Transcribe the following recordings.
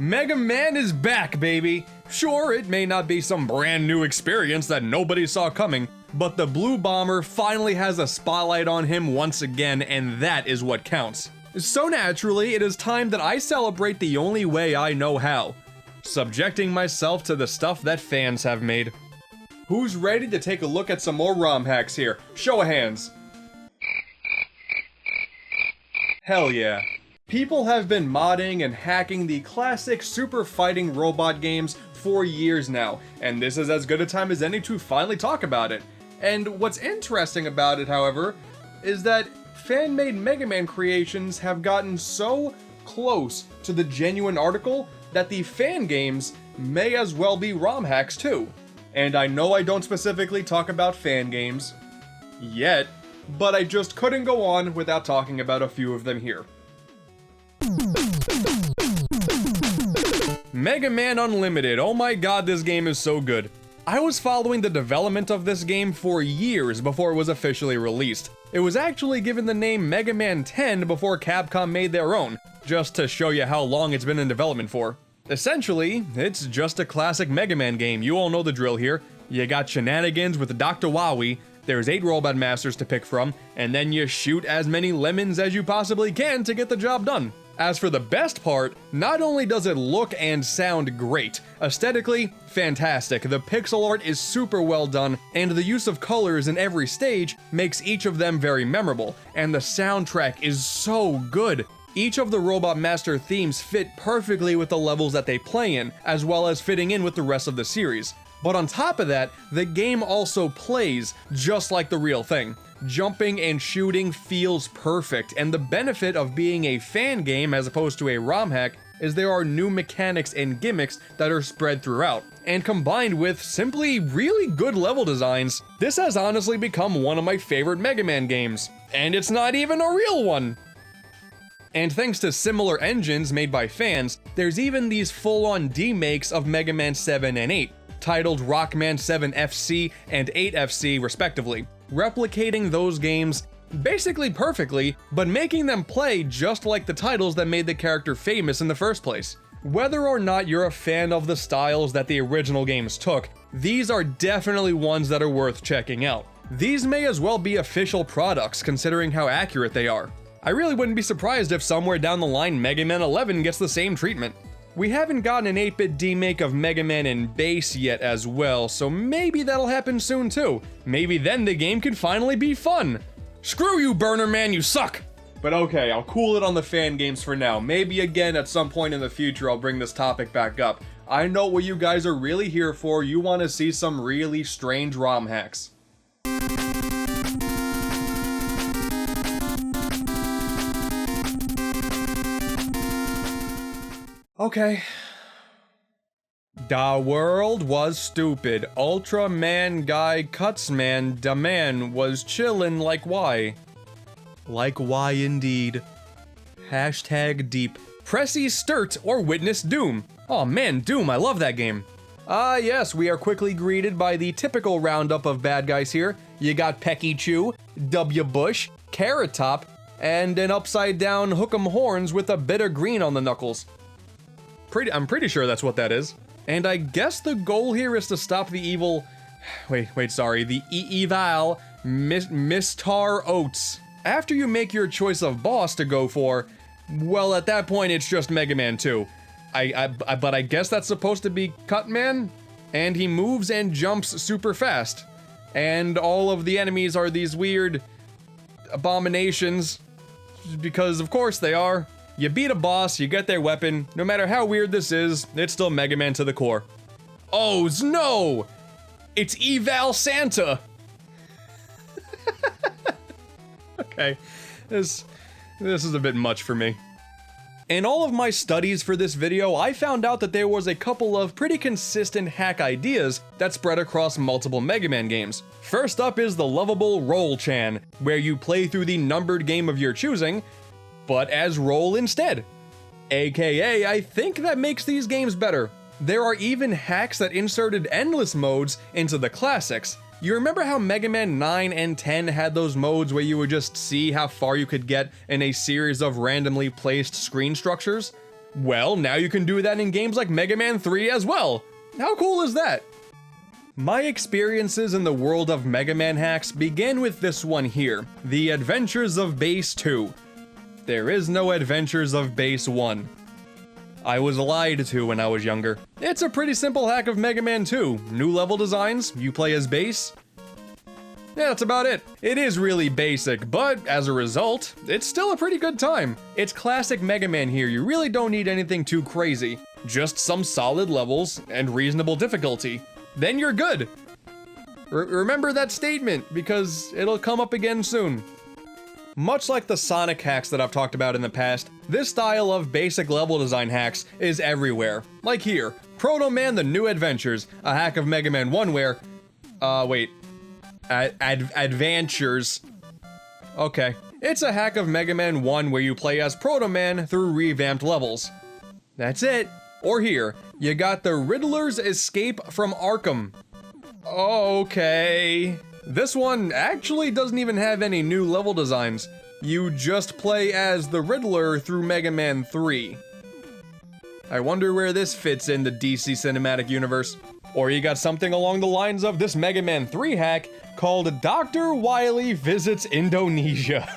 Mega Man is back, baby! Sure, it may not be some brand new experience that nobody saw coming, but the Blue Bomber finally has a spotlight on him once again, and that is what counts. So naturally, it is time that I celebrate the only way I know how. Subjecting myself to the stuff that fans have made. Who's ready to take a look at some more ROM hacks here? Show of hands. Hell yeah. People have been modding and hacking the classic super fighting robot games for years now, and this is as good a time as any to finally talk about it. And what's interesting about it, however, is that fan-made Mega Man creations have gotten so close to the genuine article that the fan games may as well be ROM hacks too. And I know I don't specifically talk about fan games yet, but I just couldn't go on without talking about a few of them here. Mega Man Unlimited. Oh my god, this game is so good. I was following the development of this game for years before it was officially released. It was actually given the name Mega Man 10 before Capcom made their own, just to show you how long it's been in development for. Essentially, it's just a classic Mega Man game. You all know the drill here. You got shenanigans with Dr. Wowie, there's 8 Robot Masters to pick from, and then you shoot as many lemons as you possibly can to get the job done. As for the best part, not only does it look and sound great, aesthetically, fantastic, the pixel art is super well done, and the use of colors in every stage makes each of them very memorable, and the soundtrack is so good. Each of the Robot Master themes fit perfectly with the levels that they play in, as well as fitting in with the rest of the series. But on top of that, the game also plays just like the real thing. Jumping and shooting feels perfect, and the benefit of being a fan game as opposed to a ROM hack is there are new mechanics and gimmicks that are spread throughout. And combined with simply really good level designs, this has honestly become one of my favorite Mega Man games. And it's not even a real one! And thanks to similar engines made by fans, there's even these full-on demakes of Mega Man 7 and 8, titled Rockman 7 FC and 8 FC respectively, replicating those games basically perfectly, but making them play just like the titles that made the character famous in the first place. Whether or not you're a fan of the styles that the original games took, these are definitely ones that are worth checking out. These may as well be official products considering how accurate they are. I really wouldn't be surprised if somewhere down the line Mega Man 11 gets the same treatment. We haven't gotten an 8-bit demake of Mega Man in base yet as well, so maybe that'll happen soon too. Maybe then the game can finally be fun. Screw you, Burner Man, you suck! But okay, I'll cool it on the fan games for now. Maybe again at some point in the future I'll bring this topic back up. I know what you guys are really here for. You want to see some really strange ROM hacks. Okay. Da world was stupid. Ultraman guy Cutsman, da man was chillin' like why? Like why indeed. Hashtag deep. Pressy sturt or witness doom. Oh man, Doom, I love that game. Ah yes, we are quickly greeted by the typical roundup of bad guys here. You got Pecky Chew, W Bush, Carrot Top, and an upside down hook'em horns with a bit of green on the knuckles. I'm pretty sure that's what that is. And I guess the goal here is to stop the evil... the evil Mistar Oats. After you make your choice of boss to go for, well, at that point it's just Mega Man 2. But I guess that's supposed to be Cutman? And he moves and jumps super fast. And all of the enemies are these weird abominations. Because of course they are. You beat a boss, you get their weapon. No matter how weird this is, it's still Mega Man to the core. Oh no! It's Eval Santa! Okay, this is a bit much for me. In all of my studies for this video, I found out that there was a couple of pretty consistent hack ideas that spread across multiple Mega Man games. First up is the lovable Roll Chan, where you play through the numbered game of your choosing, but as Roll instead. AKA, I think that makes these games better. There are even hacks that inserted endless modes into the classics. You remember how Mega Man 9 and 10 had those modes where you would just see how far you could get in a series of randomly placed screen structures? Well, now you can do that in games like Mega Man 3 as well. How cool is that? My experiences in the world of Mega Man hacks begin with this one here, The Adventures of Base 2. There is no Adventures of Base 1. I was lied to when I was younger. It's a pretty simple hack of Mega Man 2. New level designs, you play as Base. Yeah, that's about it. It is really basic, but as a result, it's still a pretty good time. It's classic Mega Man here, you really don't need anything too crazy. Just some solid levels and reasonable difficulty. Then you're good. Remember that statement, because it'll come up again soon. Much like the Sonic hacks that I've talked about in the past, this style of basic level design hacks is everywhere. Like here, Proto Man The New Adventures, a hack of Mega Man 1 where... Adventures. Okay. It's a hack of Mega Man 1 where you play as Proto Man through revamped levels. That's it. Or here, you got the Riddler's Escape from Arkham. Okay. This one actually doesn't even have any new level designs. You just play as the Riddler through Mega Man 3. I wonder where this fits in the DC Cinematic Universe. Or you got something along the lines of this Mega Man 3 hack called Dr. Wily Visits Indonesia.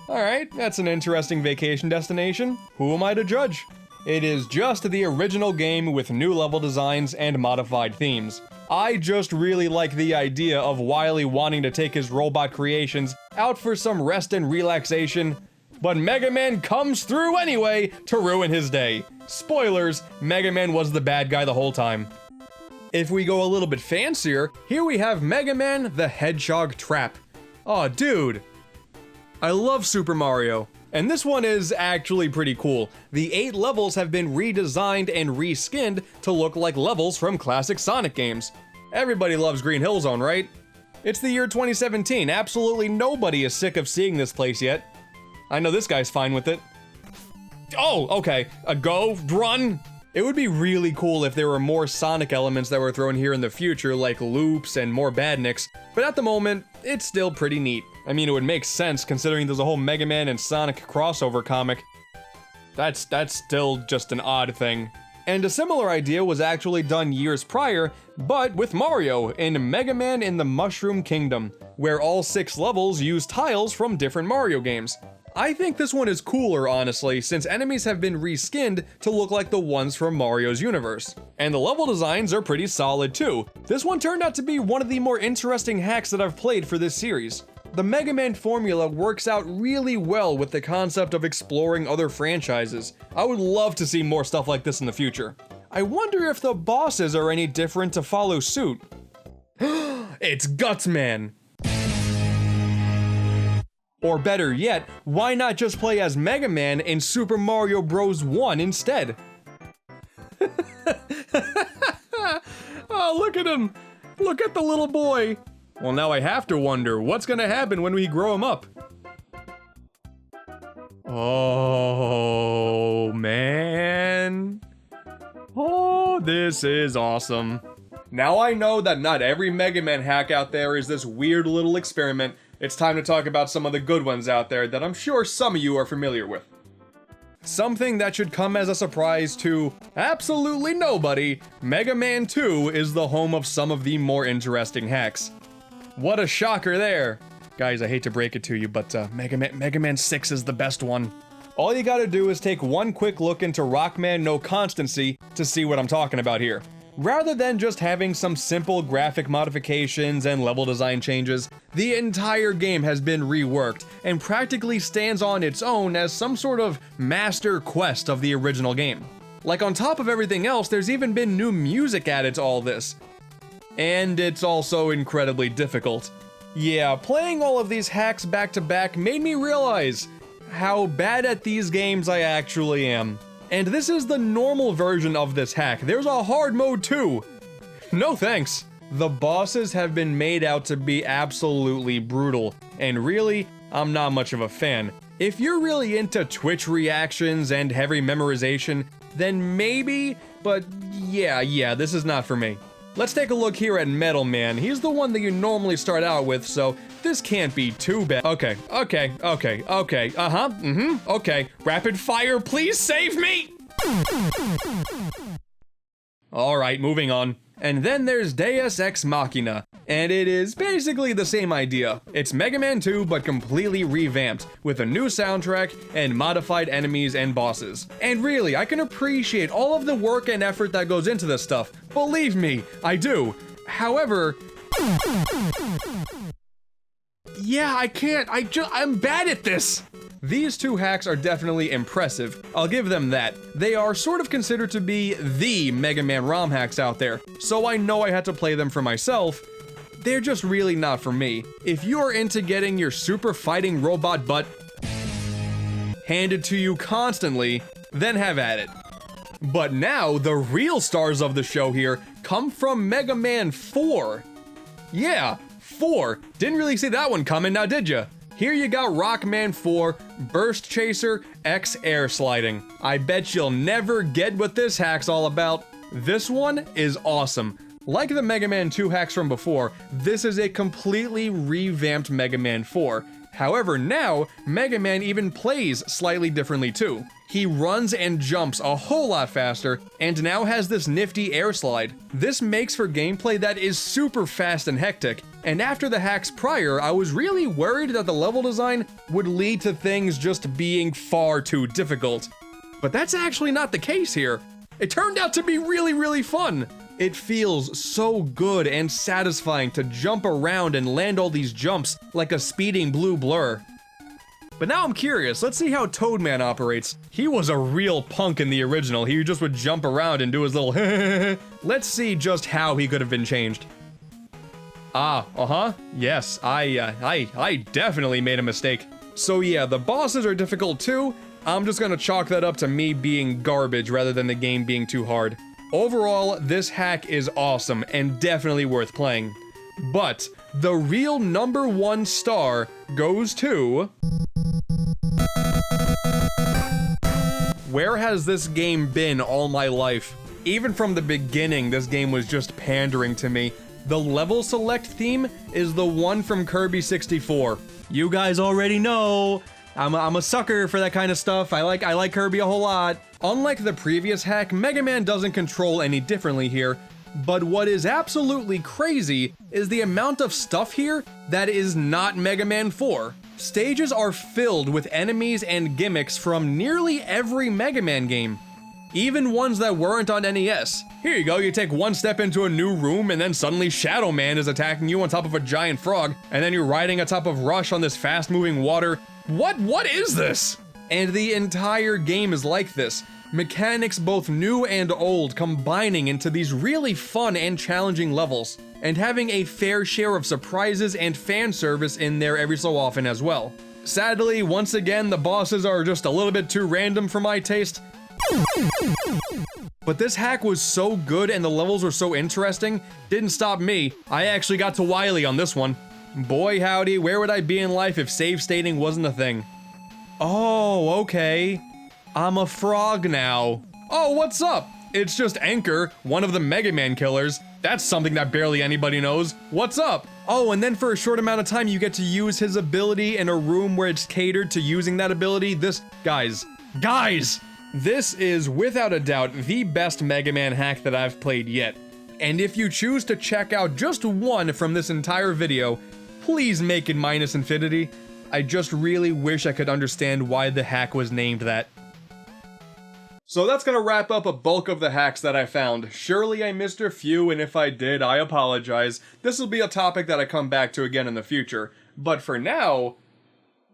Alright, that's an interesting vacation destination. Who am I to judge? It is just the original game with new level designs and modified themes. I just really like the idea of Wily wanting to take his robot creations out for some rest and relaxation, but Mega Man comes through anyway to ruin his day. Spoilers, Mega Man was the bad guy the whole time. If we go a little bit fancier, here we have Mega Man the Hedgehog Trap. Aw, dude. I love Super Mario. And this one is actually pretty cool. The 8 levels have been redesigned and reskinned to look like levels from classic Sonic games. Everybody loves Green Hill Zone, right? It's the year 2017, absolutely nobody is sick of seeing this place yet. I know this guy's fine with it. Oh, okay, a go, run! It would be really cool if there were more Sonic elements that were thrown here in the future, like loops and more badniks, but at the moment, it's still pretty neat. I mean, it would make sense considering there's a whole Mega Man and Sonic crossover comic. That's still just an odd thing. And a similar idea was actually done years prior, but with Mario in Mega Man in the Mushroom Kingdom, where all 6 levels use tiles from different Mario games. I think this one is cooler, honestly, since enemies have been reskinned to look like the ones from Mario's universe. And the level designs are pretty solid too. This one turned out to be one of the more interesting hacks that I've played for this series. The Mega Man formula works out really well with the concept of exploring other franchises. I would love to see more stuff like this in the future. I wonder if the bosses are any different to follow suit. It's Gutsman! Or better yet, why not just play as Mega Man in Super Mario Bros. 1 instead? Oh, look at him! Look at the little boy! Well, now I have to wonder, what's gonna happen when we grow him up? Oh, man. Oh, this is awesome. Now I know that not every Mega Man hack out there is this weird little experiment. It's time to talk about some of the good ones out there that I'm sure some of you are familiar with. Something that should come as a surprise to absolutely nobody, Mega Man 2 is the home of some of the more interesting hacks. What a shocker there! Guys, I hate to break it to you, but Mega Man 6 is the best one. All you gotta do is take one quick look into Rockman No Constancy to see what I'm talking about here. Rather than just having some simple graphic modifications and level design changes, the entire game has been reworked and practically stands on its own as some sort of master quest of the original game. Like, on top of everything else, there's even been new music added to all this. And it's also incredibly difficult. Yeah, playing all of these hacks back to back made me realize how bad at these games I actually am. And this is the normal version of this hack. There's a hard mode too. No thanks. The bosses have been made out to be absolutely brutal, and really, I'm not much of a fan. If you're really into Twitch reactions and heavy memorization, then maybe, but yeah, this is not for me. Let's take a look here at Metal Man. He's the one that you normally start out with, so this can't be too bad. Okay, okay. Okay. Rapid fire, please save me! Alright, moving on. And then there's Deus Ex Machina, and it is basically the same idea. It's Mega Man 2 but completely revamped, with a new soundtrack and modified enemies and bosses. And really, I can appreciate all of the work and effort that goes into this stuff. Believe me, I do. However, yeah, I'm bad at this. These two hacks are definitely impressive, I'll give them that. They are sort of considered to be the Mega Man ROM hacks out there, so I know I had to play them for myself. They're just really not for me. If you're into getting your super fighting robot butt handed to you constantly, then have at it. But now, the real stars of the show here come from Mega Man 4. Yeah, 4. Didn't really see that one coming, now did ya? Here you got Rockman 4, Burst Chaser, X Air Sliding. I bet you'll never get what this hack's all about. This one is awesome. Like the Mega Man 2 hacks from before, this is a completely revamped Mega Man 4. However, now, Mega Man even plays slightly differently too. He runs and jumps a whole lot faster, and now has this nifty air slide. This makes for gameplay that is super fast and hectic, and after the hacks prior, I was really worried that the level design would lead to things just being far too difficult. But that's actually not the case here. It turned out to be really fun. It feels so good and satisfying to jump around and land all these jumps like a speeding blue blur. But now I'm curious, let's see how Toadman operates. He was a real punk in the original, he just would jump around and do his little Let's see just how he could have been changed. Yes, I definitely made a mistake. So yeah, the bosses are difficult too. I'm just gonna chalk that up to me being garbage rather than the game being too hard. Overall, this hack is awesome and definitely worth playing. But the real #1 star goes to... Where has this game been all my life? Even from the beginning, this game was just pandering to me. The level select theme is the one from Kirby 64. You guys already know, I'm a sucker for that kind of stuff. I like Kirby a whole lot. Unlike the previous hack, Mega Man doesn't control any differently here. But what is absolutely crazy is the amount of stuff here that is not Mega Man 4. Stages are filled with enemies and gimmicks from nearly every Mega Man game. Even ones that weren't on NES. Here you go, you take one step into a new room and then suddenly Shadow Man is attacking you on top of a giant frog, and then you're riding atop of Rush on this fast-moving water. What is this? And the entire game is like this. Mechanics both new and old combining into these really fun and challenging levels, and having a fair share of surprises and fan service in there every so often as well. Sadly, once again, the bosses are just a little bit too random for my taste. But this hack was so good and the levels were so interesting, didn't stop me. I actually got to Wily on this one. Boy howdy, where would I be in life if save stating wasn't a thing? Oh, okay. I'm a frog now. Oh, what's up? It's just Anchor, one of the Mega Man killers. That's something that barely anybody knows. What's up? Oh, and then for a short amount of time you get to use his ability in a room where it's catered to using that ability. Guys! This is without a doubt the best Mega Man hack that I've played yet. And if you choose to check out just one from this entire video, please make it Minus Infinity. I just really wish I could understand why the hack was named that. So that's gonna wrap up a bulk of the hacks that I found. Surely I missed a few, and if I did, I apologize. This will be a topic that I come back to again in the future. But for now,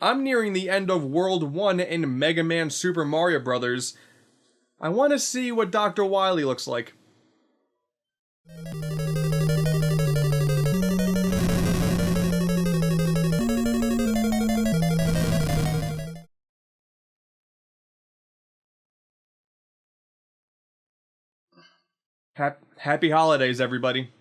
I'm nearing the end of World 1 in Mega Man Super Mario Bros. I want to see what Dr. Wily looks like. Happy holidays, everybody.